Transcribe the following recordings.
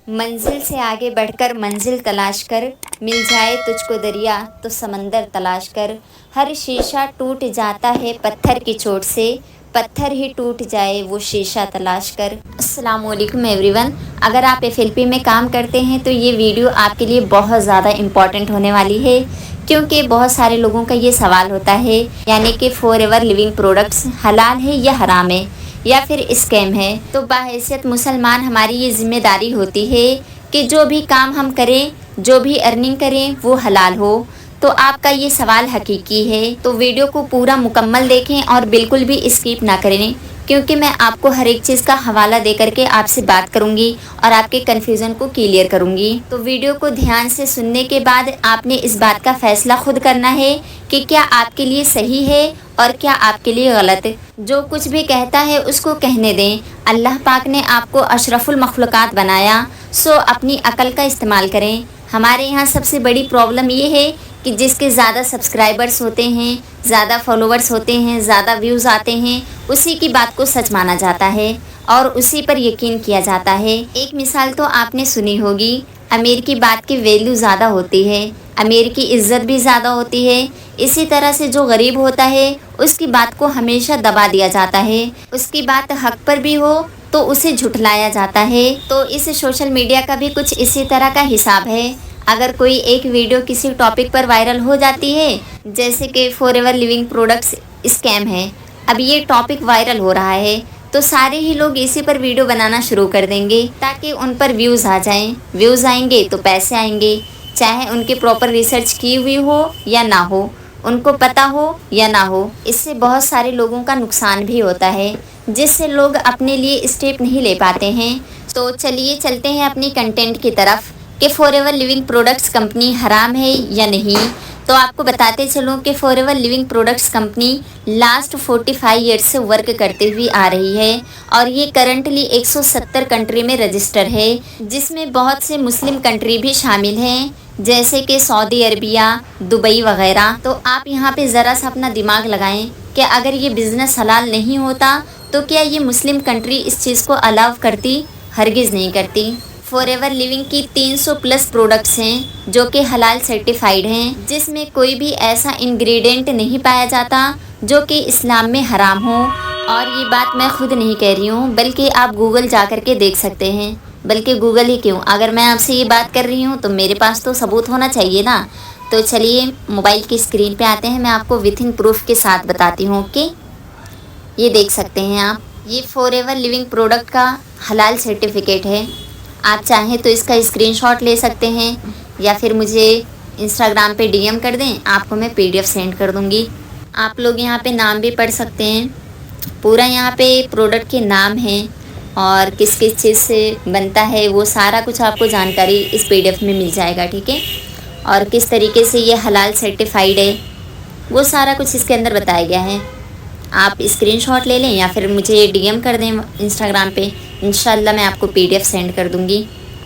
मंजिल से आगे बढ़कर मंजिल तलाश कर, मिल जाए तुझको दरिया तो समंदर तलाश कर। हर शीशा टूट जाता है पत्थर की चोट से, पत्थर ही टूट जाए वो शीशा तलाश कर। अस्सलाम वालेकुम एवरीवन। अगर आप एफएलपी में काम करते हैं तो ये वीडियो आपके लिए बहुत ज़्यादा इम्पॉर्टेंट होने वाली है, क्योंकि बहुत सारे लोगों का ये सवाल होता है, यानी कि फॉरएवर लिविंग प्रोडक्ट्स हलाल है या हराम है या फिर स्कैम है। तो बाहैसियत मुसलमान हमारी ये जिम्मेदारी होती है कि जो भी काम हम करें, जो भी अर्निंग करें वो हलाल हो। तो आपका ये सवाल हकीकी है, तो वीडियो को पूरा मुकम्मल देखें और बिल्कुल भी स्किप ना करें, क्योंकि मैं आपको हर एक चीज़ का हवाला दे करके आपसे बात करूंगी और आपके कन्फ्यूज़न को क्लियर करूंगी। तो वीडियो को ध्यान से सुनने के बाद आपने इस बात का फैसला खुद करना है कि क्या आपके लिए सही है और क्या आपके लिए गलत। जो कुछ भी कहता है उसको कहने दें। अल्लाह पाक ने आपको अशरफुल मखलूक़ात बनाया, सो अपनी अकल का इस्तेमाल करें। हमारे यहाँ सबसे बड़ी प्रॉब्लम ये है कि जिसके ज़्यादा सब्सक्राइबर्स होते हैं, ज़्यादा फॉलोवर्स होते हैं, ज़्यादा व्यूज़ आते हैं, उसी की बात को सच माना जाता है और उसी पर यकीन किया जाता है। एक मिसाल तो आपने सुनी होगी, अमीर की बात की वैल्यू ज़्यादा होती है, अमीर की इज़्ज़त भी ज़्यादा होती है। इसी तरह से जो गरीब होता है उसकी बात को हमेशा दबा दिया जाता है, उसकी बात हक पर भी हो तो उसे झुठलाया जाता है। तो इस सोशल मीडिया का भी कुछ इसी तरह का हिसाब है। अगर कोई एक वीडियो किसी टॉपिक पर वायरल हो जाती है, जैसे कि फॉरएवर लिविंग प्रोडक्ट्स स्कैम है, अब ये टॉपिक वायरल हो रहा है, तो सारे ही लोग इसी पर वीडियो बनाना शुरू कर देंगे ताकि उन पर व्यूज़ आ जाएं। व्यूज़ आएंगे तो पैसे आएंगे, चाहे उनकी प्रॉपर रिसर्च की हुई हो या ना हो, उनको पता हो या ना हो। इससे बहुत सारे लोगों का नुकसान भी होता है, जिससे लोग अपने लिए स्टेप नहीं ले पाते हैं। तो चलिए चलते हैं अपनी कंटेंट की तरफ कि फॉरएवर लिविंग प्रोडक्ट्स कंपनी हराम है या नहीं। तो आपको बताते चलूँ कि forever living products company last 45 years से वर्क करती हुई आ रही है और ये करंटली 170 कंट्री में रजिस्टर है, जिसमें बहुत से मुस्लिम कंट्री भी शामिल हैं, जैसे कि सऊदी अरबिया, दुबई वगैरह। तो आप यहाँ पे ज़रा सा अपना दिमाग लगाएं कि अगर ये बिज़नेस हलाल नहीं होता तो क्या ये मुस्लिम कंट्री इस चीज़ को अलाउ करती? हरगिज़ नहीं करती। फॉरएवर लिविंग की 300 प्लस प्रोडक्ट्स हैं जो कि हलाल सर्टिफाइड हैं, जिसमें कोई भी ऐसा इंग्रेडिएंट नहीं पाया जाता जो कि इस्लाम में हराम हो। और ये बात मैं खुद नहीं कह रही हूँ, बल्कि आप गूगल जा कर के देख सकते हैं। बल्कि गूगल ही क्यों, अगर मैं आपसे ये बात कर रही हूँ तो मेरे पास तो सबूत होना चाहिए ना। तो चलिए मोबाइल की स्क्रीन पे आते हैं, मैं आपको विथ इन प्रूफ के साथ बताती हूँ कि ये देख सकते हैं आप, ये फॉरएवर लिविंग प्रोडक्ट का हलाल सर्टिफिकेट है। आप चाहें तो इसका स्क्रीनशॉट ले सकते हैं या फिर मुझे इंस्टाग्राम पे डीएम कर दें, आपको मैं पीडीएफ सेंड कर दूंगी। आप लोग यहाँ पे नाम भी पढ़ सकते हैं, पूरा यहाँ पे प्रोडक्ट के नाम हैं और किस किस चीज़ से बनता है वो सारा कुछ आपको जानकारी इस पीडीएफ में मिल जाएगा, ठीक है। और किस तरीके से ये हलाल सर्टिफाइड है वो सारा कुछ इसके अंदर बताया गया है। आप स्क्रीनशॉट ले लें या फिर मुझे डीएम कर दें इंस्टाग्राम पे, इंशाल्लाह मैं आपको पीडीएफ सेंड कर दूंगी।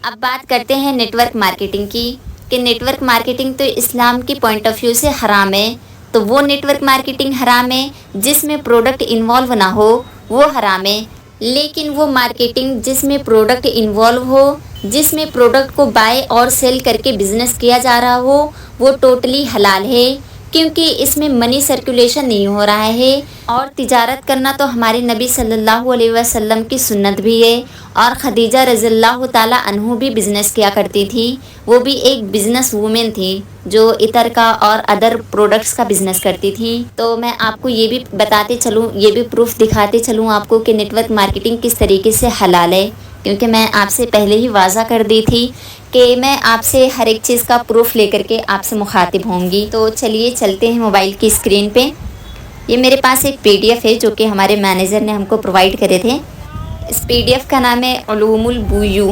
अब बात करते हैं नेटवर्क मार्केटिंग की, कि नेटवर्क मार्केटिंग तो इस्लाम की पॉइंट ऑफ व्यू से हराम है। तो वो नेटवर्क मार्केटिंग हराम है जिसमें प्रोडक्ट इन्वॉल्व ना हो, वो हराम है। लेकिन वो मार्केटिंग जिसमें प्रोडक्ट इन्वॉल्व हो, जिसमें प्रोडक्ट को बाय और सेल करके बिजनेस किया जा रहा हो, वो टोटली हलाल है, क्योंकि इसमें मनी सर्कुलेशन नहीं हो रहा है। और तिजारत करना तो हमारे नबी सल्लल्लाहु अलैहि वसल्लम की सुन्नत भी है। और खदीजा रज़ियल्लाहु ताला अन्हु भी बिज़नेस किया करती थी, वो भी एक बिज़नेस वूमेन थी जो इतर का और अदर प्रोडक्ट्स का बिज़नेस करती थी। तो मैं आपको ये भी बताते चलूँ, ये भी प्रूफ दिखाते चलूँ आपको कि नेटवर्क मार्केटिंग किस तरीके से हलाल है, क्योंकि मैं आपसे पहले ही वाज़ा कर दी थी कि मैं आपसे हर एक चीज़ का प्रूफ लेकर के आपसे मुखातिब होंगी। तो चलिए चलते हैं मोबाइल की स्क्रीन पे। ये मेरे पास एक पीडीएफ है जो कि हमारे मैनेजर ने हमको प्रोवाइड करे थे। इस पीडीएफ का नाम है उलूमुल बुयू।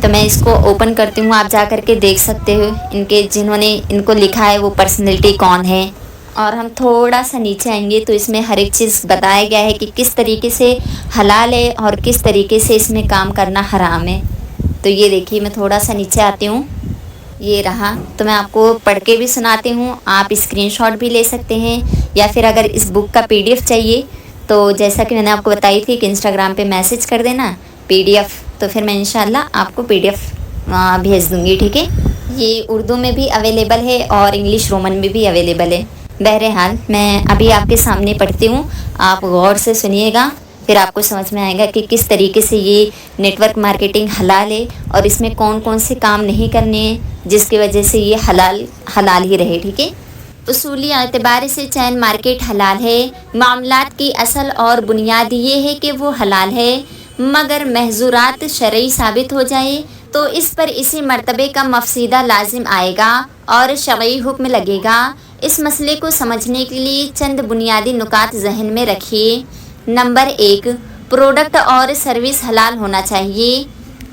तो मैं इसको ओपन करती हूँ, आप जा कर के देख सकते हो इनके जिन्होंने इनको लिखा है वो पर्सनैलिटी कौन है। और हम थोड़ा सा नीचे आएंगे तो इसमें हर एक चीज़ बताया गया है कि किस तरीके से हलाल है और किस तरीके से इसमें काम करना हराम है। तो ये देखिए, मैं थोड़ा सा नीचे आती हूँ, ये रहा। तो मैं आपको पढ़ के भी सुनाती हूँ, आप स्क्रीनशॉट भी ले सकते हैं, या फिर अगर इस बुक का पीडीएफ चाहिए तो जैसा कि मैंने आपको बताई थी कि इंस्टाग्राम पे मैसेज कर देना, पीडीएफ तो फिर मैं इंशाल्लाह आपको PDF भेज दूँगी, ठीक है। ये उर्दू में भी अवेलेबल है और इंग्लिश रोमन में भी अवेलेबल है। बहरहाल मैं अभी आपके सामने पढ़ती हूँ, आप गौर से सुनिएगा, फिर आपको समझ में आएगा कि किस तरीके से ये नेटवर्क मार्केटिंग हलाल है और इसमें कौन कौन से काम नहीं करने हैं जिसकी वजह से ये हलाल ही रहे, ठीक है। उसूली एतबार से चैन मार्केट हलाल है। मामलात की असल और बुनियाद ये है कि वो हलाल है, मगर महजूरात शरई साबित हो जाए तो इस पर इसी मर्तबे का मफसीदा लाजिम आएगा और शरई हुक्म लगेगा। इस मसले को समझने के लिए चंद बुनियादी नुकात जहन में रखिए। नंबर 1, प्रोडक्ट और सर्विस हलाल होना चाहिए।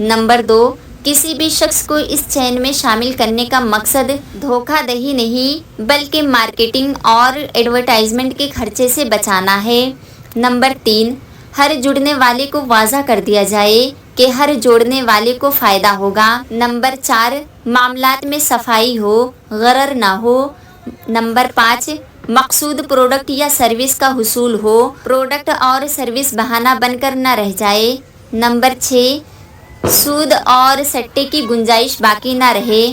नंबर 2, किसी भी शख्स को इस चैन में शामिल करने का मकसद धोखाधड़ी नहीं बल्कि मार्केटिंग और एडवर्टाइजमेंट के खर्चे से बचाना है। नंबर 3, हर जुड़ने वाले को वाज़ा कर दिया जाए कि हर जोड़ने वाले को फ़ायदा होगा। नंबर 4, मामलात में सफाई हो, गरर ना हो। नंबर 5, मकसूद प्रोडक्ट या सर्विस का हुसूल हो, प्रोडक्ट और सर्विस बहाना बनकर न रह जाए। नंबर 6, सूद और सट्टे की गुंजाइश बाकी ना रहे।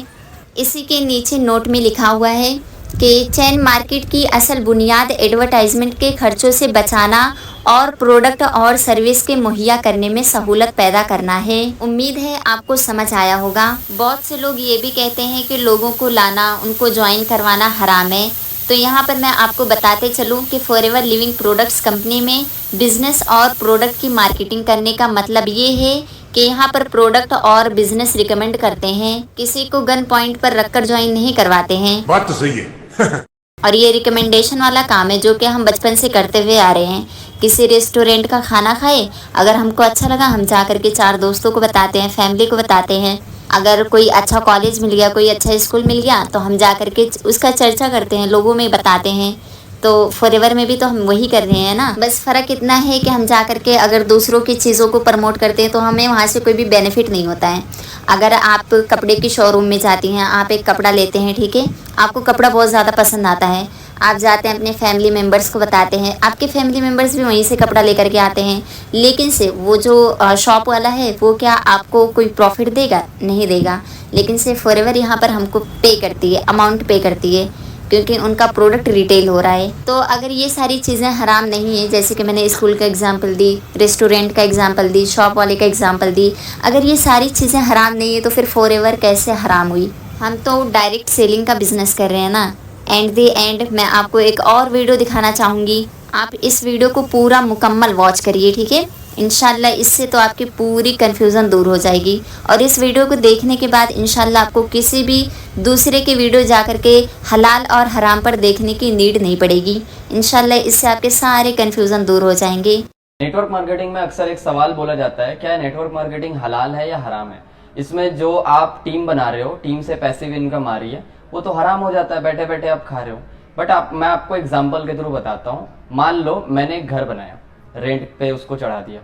इसी के नीचे नोट में लिखा हुआ है कि चैन मार्केट की असल बुनियाद एडवर्टाइजमेंट के खर्चों से बचाना और प्रोडक्ट और सर्विस के मुहैया करने में सहूलत पैदा करना है। उम्मीद है आपको समझ आया होगा। बहुत से लोग ये भी कहते हैं कि लोगों को लाना, उनको ज्वाइन करवाना हराम है। तो यहाँ पर मैं आपको बताते चलूँ कि फॉरएवर लिविंग प्रोडक्ट्स कंपनी में बिज़नेस और प्रोडक्ट की मार्केटिंग करने का मतलब ये है कि यहाँ पर प्रोडक्ट और बिज़नेस रिकमेंड करते हैं, किसी को गन पॉइंट पर रखकर ज्वाइन नहीं करवाते हैं। बात तो सही है। और ये रिकमेंडेशन वाला काम है जो कि हम बचपन से करते हुए आ रहे हैं। किसी रेस्टोरेंट का खाना खाए, अगर हमको अच्छा लगा हम जा कर के 4 दोस्तों को बताते हैं, फैमिली को बताते हैं। अगर कोई अच्छा कॉलेज मिल गया, कोई अच्छा स्कूल मिल गया तो हम जा कर के उसका चर्चा करते हैं, लोगों में बताते हैं। तो फॉरएवर में भी तो हम वही कर रहे हैं ना। बस फ़र्क इतना है कि हम जा कर के अगर दूसरों की चीज़ों को प्रमोट करते हैं तो हमें वहाँ से कोई भी बेनिफिट नहीं होता है। अगर आप कपड़े की शोरूम में जाती हैं, आप एक कपड़ा लेते हैं, ठीक है, आपको कपड़ा बहुत ज़्यादा पसंद आता है, आप जाते हैं अपने फैमिली मेम्बर्स को बताते हैं, आपके फैमिली मेम्बर्स भी वहीं से कपड़ा लेकर के आते हैं, लेकिन से वो जो शॉप वाला है वो क्या आपको कोई प्रॉफिट देगा? नहीं देगा। लेकिन से फॉरएवर यहाँ पर हमको पे करती है, अमाउंट पे करती है, क्योंकि उनका प्रोडक्ट रिटेल हो रहा है। तो अगर ये सारी चीज़ें हराम नहीं है, जैसे कि मैंने स्कूल का एग्जांपल दी, रेस्टोरेंट का एग्जांपल दी, शॉप वाले का एग्जांपल दी, अगर ये सारी चीज़ें हराम नहीं है तो फिर फॉरएवर कैसे हराम हुई? हम तो डायरेक्ट सेलिंग का बिज़नेस कर रहे हैं ना। एंड द एंड मैं आपको एक और वीडियो दिखाना चाहूँगी, आप इस वीडियो को पूरा मुकम्मल वॉच करिए, ठीक है। इंशाल्लाह इससे तो आपकी पूरी कन्फ्यूज़न दूर हो जाएगी और इस वीडियो को देखने के बाद इंशाल्लाह आपको किसी भी दूसरे के वीडियो जा कर के हलाल और हराम पर देखने की नीड नहीं पड़ेगी। इंशाल्लाह इससे आपके सारे कन्फ्यूज़न दूर हो जाएंगे। नेटवर्क मार्केटिंग में अक्सर एक सवाल बोला जाता है, क्या नेटवर्क मार्केटिंग हलाल है या हराम है? इसमें जो आप टीम बना रहे हो, टीम से पैसिव इनकम आ रही है, वो तो हराम हो जाता है, बैठे बैठे आप खा रहे हो। बट मैं आपको एग्जाम्पल के थ्रू बताता हूँ। मान लो मैंने एक घर बनाया, रेंट पे उसको चढ़ा दिया,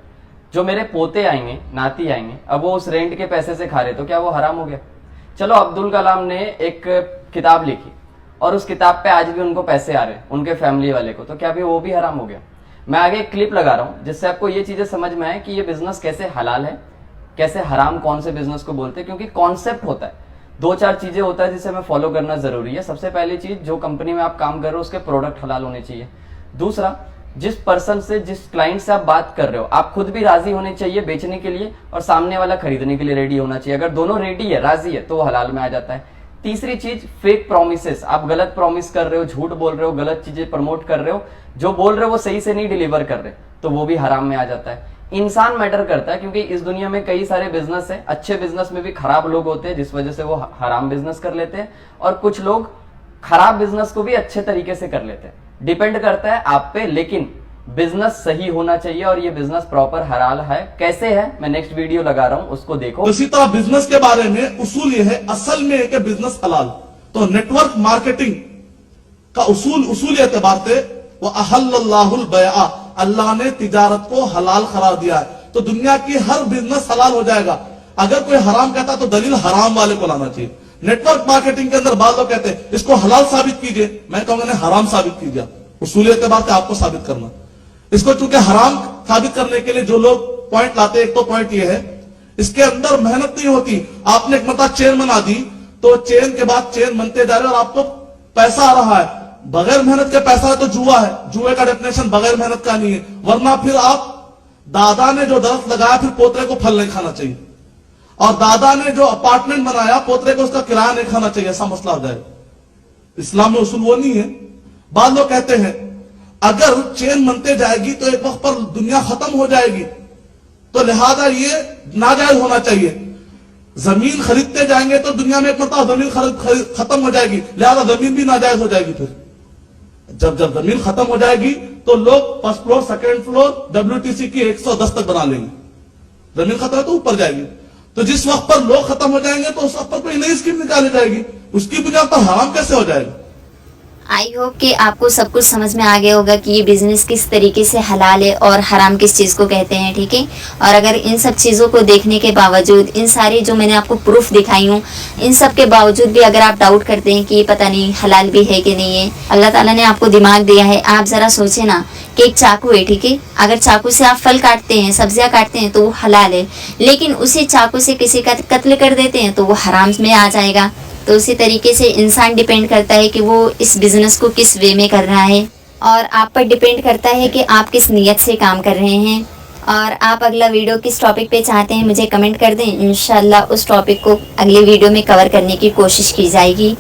जो मेरे पोते आएंगे, नाती आएंगे, अब वो उस रेंट के पैसे से खा रहे, तो क्या वो हराम हो गया? चलो अब्दुल कलाम ने एक किताब लिखी और उस किताब पे आज भी उनको पैसे आ रहे हैं, उनके फैमिली वाले को, तो क्या भी वो भी हराम हो गया? मैं आगे एक क्लिप लगा रहा हूँ जिससे आपको ये चीजें समझ में आए कि ये बिजनेस कैसे हलाल है, कैसे हराम कौन से बिजनेस को बोलते हैं। क्योंकि कॉन्सेप्ट होता है, 2-4 चीजें होता है जिसे हमें फॉलो करना जरूरी है। सबसे पहली चीज, जो कंपनी में आप काम कर रहे हो उसके प्रोडक्ट हलाल होने चाहिए। दूसरा, जिस पर्सन से, जिस क्लाइंट से आप बात कर रहे हो, आप खुद भी राजी होने चाहिए बेचने के लिए और सामने वाला खरीदने के लिए रेडी होना चाहिए। अगर दोनों रेडी है, राजी है, तो वो हलाल में आ जाता है। तीसरी चीज, फेक प्रोमिसेस, आप गलत प्रॉमिस कर रहे हो, झूठ बोल रहे हो, गलत चीजें प्रमोट कर रहे हो, जो बोल रहे हो वो सही से नहीं डिलीवर कर रहे, तो वो भी हराम में आ जाता है। इंसान मैटर करता है, क्योंकि इस दुनिया में कई सारे बिजनेस है, अच्छे बिजनेस में भी खराब लोग होते हैं जिस वजह से वो हराम बिजनेस कर लेते हैं, और कुछ लोग खराब बिजनेस को भी अच्छे तरीके से कर लेते हैं। डिपेंड करता है आप पे, लेकिन बिजनेस सही होना चाहिए और ये बिजनेस प्रॉपर हलाल है। कैसे है, मैं नेक्स्ट वीडियो लगा रहा हूं, उसको देखो। इसी तरह बिजनेस के बारे में उसूल ये है, असल में है कि बिजनेस हलाल। तो नेटवर्क मार्केटिंग का उसूल एतबार से वो अहल्लल्लाहुल बैआ, अल्लाह ने तिजारत को हलाल करार दिया है, तो दुनिया की हर बिजनेस हलाल हो जाएगा। अगर कोई हराम कहता तो दलील हराम वाले को लाना चाहिए। नेटवर्क मार्केटिंग के अंदर बाद लोग कहते हैं इसको हलाल साबित कीजिए, मैं कहूंगा हराम साबित कीजिए। उसूल एतबार से आपको साबित करना, इसको चूंकि हराम साबित करने के लिए जो लोग पॉइंट लाते हैं, एक तो पॉइंट ये है, इसके अंदर मेहनत नहीं होती। आपने एक मतलब चेन बना दी तो चेन के बाद चेन बनते जा रहे और आपको पैसा आ रहा है। बगैर मेहनत के पैसा है तो जुआ है। जुए का डेफिनेशन बगैर मेहनत का नहीं है। वरना फिर आप दादा ने जो दरख्त लगाया फिर पोतरे को फल नहीं खाना चाहिए, और दादा ने जो अपार्टमेंट बनाया पोतरे को उसका किराया नहीं खाना चाहिए, ऐसा मसला हो जाएगा। इस्लाम में उसूल वो नहीं है। बाद लोग कहते हैं अगर चेन बनते जाएगी तो एक वक्त पर दुनिया खत्म हो जाएगी, तो लिहाजा ये नाजायज होना चाहिए। जमीन खरीदते जाएंगे तो दुनिया में एक मतलब जमीन खत्म हो जाएगी, लिहाजा जमीन भी नाजायज हो जाएगी। फिर जब जमीन खत्म हो जाएगी तो लोग first floor second floor WTC की 110 तक बना लेंगे। जमीन खत्म है तो ऊपर जाएगी। तो जिस वक्त पर लोग खत्म हो जाएंगे तो उस वक्त पर कोई नई स्कीम निकाली जाएगी, उसकी बुनियाद पर हराम कैसे हो जाएगा। आई होप कि आपको सब कुछ समझ में आ गया होगा कि ये बिजनेस किस तरीके से हलाल है और हराम किस चीज़ को कहते हैं, ठीक है। और अगर इन सब चीज़ों को देखने के बावजूद, इन सारी जो मैंने आपको प्रूफ दिखाई हूँ, इन सब के बावजूद भी अगर आप डाउट करते हैं कि ये पता नहीं हलाल भी है कि नहीं है, अल्लाह ताला ने आपको दिमाग दिया है। आप ज़रा सोचें ना कि एक चाकू है, ठीक है, अगर चाकू से आप फल काटते हैं, सब्जियाँ काटते हैं तो वो हलाल है, लेकिन उसी चाकू से किसी का कत्ल कर देते हैं तो वो हराम में आ जाएगा। तो उसी तरीके से इंसान डिपेंड करता है कि वो इस बिजनेस को किस वे में कर रहा है, और आप पर डिपेंड करता है कि आप किस नीयत से काम कर रहे हैं। और आप अगला वीडियो किस टॉपिक पे चाहते हैं मुझे कमेंट कर दें, इंशाल्लाह उस टॉपिक को अगले वीडियो में कवर करने की कोशिश की जाएगी।